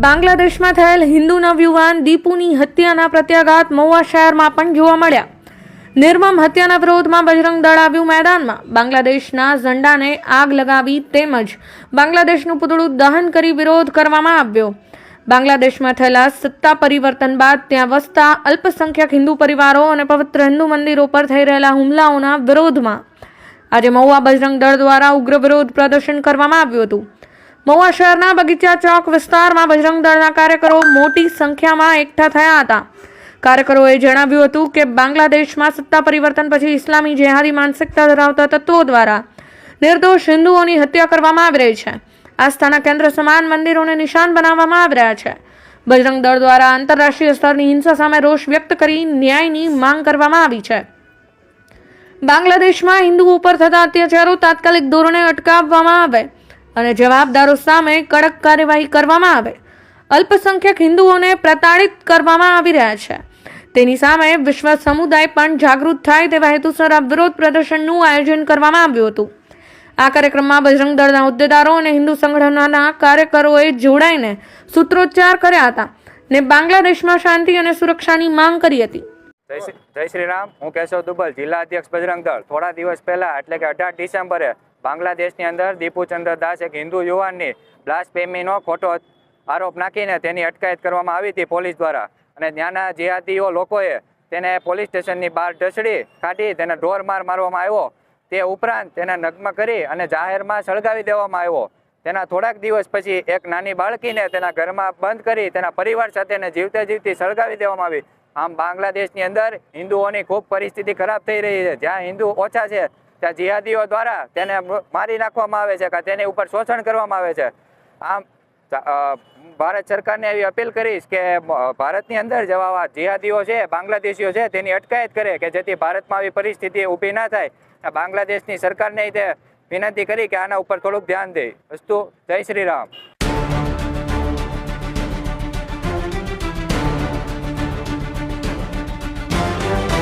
બાંગ્લાદેશમાં થયેલ હિન્દુ નવયુવાન દીપુની હત્યાના પ્રત્યાઘાત મહુવા શહેરમાં પણ જોવા મળ્યા. નિર્મમ હત્યાના વિરોધમાં બજરંગ દળ આવ્યું મેદાનમાં. બાંગ્લાદેશના ઝંડાને આગ લગાવી તેમજ બાંગ્લાદેશનું પૂતળું દહન કરી વિરોધ કરવામાં આવ્યો. બાંગ્લાદેશમાં થયેલા સત્તા પરિવર્તન બાદ ત્યાં વસતા અલ્પસંખ્યક હિન્દુ પરિવારો અને પવિત્ર હિન્દુ મંદિરો પર થઈ રહેલા હુમલાઓના વિરોધમાં આજે મહુવા બજરંગ દળ દ્વારા ઉગ્ર વિરોધ પ્રદર્શન કરવામાં આવ્યું હતું. મહુવા શહેરના બગીચા ચોક વિસ્તારમાં બજરંગ દળના કાર્યકરો મોટી સંખ્યામાં એકઠા થયા હતા. કાર્યકરોએ જણાવ્યું હતું કે બાંગ્લાદેશમાં સત્તા પરિવર્તન પછી ઇસ્લામી જેહાદી માનસિકતા ધરાવતા તત્વો દ્વારા નિર્દોષ હિન્દુઓની હત્યા કરવામાં આવી રહી છે. આસ્થાના કેન્દ્ર સમાન મંદિરોને નિશાન બનાવવામાં આવી રહ્યા છે. બજરંગ દળ દ્વારા આંતરરાષ્ટ્રીય સ્તરની હિંસા સામે રોષ વ્યક્ત કરી ન્યાયની માંગ કરવામાં આવી છે. બાંગ્લાદેશમાં હિન્દુઓ ઉપર થતા અત્યાચારો તાત્કાલિક ધોરણે અટકાવવામાં આવે અને જવાબદારો સામે કડક કાર્યવાહી કરવામાં આવે. અલ્પસંખ્યક હિન્દુઓને પ્રતાડિત કરવામાં આવી રહ્યા છે, તેની સામે વિશ્વ સમુદાય પણ જાગૃત થાય તેવા હેતુસર આ વિરોધ પ્રદર્શનનું આયોજન કરવામાં આવ્યું હતું. આ કાર્યક્રમમાં બજરંગ દળના હોદ્દેદારો અને હિન્દુ સંગઠનોના કાર્યકરોએ જોડાઈને સૂત્રોચ્ચાર કર્યા હતા ને બાંગ્લાદેશમાં શાંતિ અને સુરક્ષાની માંગ કરી હતી. જય શ્રી રામ. હું કેશવ દુબલ, જિલ્લા અધ્યક્ષ બજરંગ દળ. થોડા દિવસ પહેલા એટલે કે 18 ડિસેમ્બરે બાંગ્લાદેશની અંદર દીપુચંદ્ર દાસ એક હિન્દુ યુવાનની બ્લાસ્ફેમીનો ખોટો આરોપ નાખીને તેની અટકાયત કરવામાં આવી હતી પોલીસ દ્વારા. અને ત્યાંના જેહાદીઓ લોકોએ તેને પોલીસ સ્ટેશનની બહાર ઢસડી કાઢી તેને ઢોરમાર મારવામાં આવ્યો. તે ઉપરાંત તેને નગ્ન કરી અને જાહેરમાં સળગાવી દેવામાં આવ્યો. તેના થોડાક દિવસ પછી એક નાની બાળકીને તેના ઘરમાં બંધ કરી તેના પરિવાર સાથે જીવતે જીવતી સળગાવી દેવામાં આવી. આમ બાંગ્લાદેશની અંદર હિન્દુઓની ખૂબ પરિસ્થિતિ ખરાબ થઈ રહી છે. જ્યાં હિન્દુ ઓછા છે ત્યાં જિહાદીઓ દ્વારા તેને મારી નાખવામાં આવે છે કે તેની ઉપર શોષણ કરવામાં આવે છે. આમ ભારત સરકારને એવી અપીલ કરીશ કે ભારતની અંદર જેવા જિહાદીઓ છે, બાંગ્લાદેશીઓ છે, તેની અટકાયત કરે કે જેથી ભારતમાં આવી પરિસ્થિતિ ઊભી ના થાય. બાંગ્લાદેશની સરકારને તે વિનંતી કરી કે આના ઉપર થોડુંક ધ્યાન દે. અસ્તુ. જય શ્રી રામ.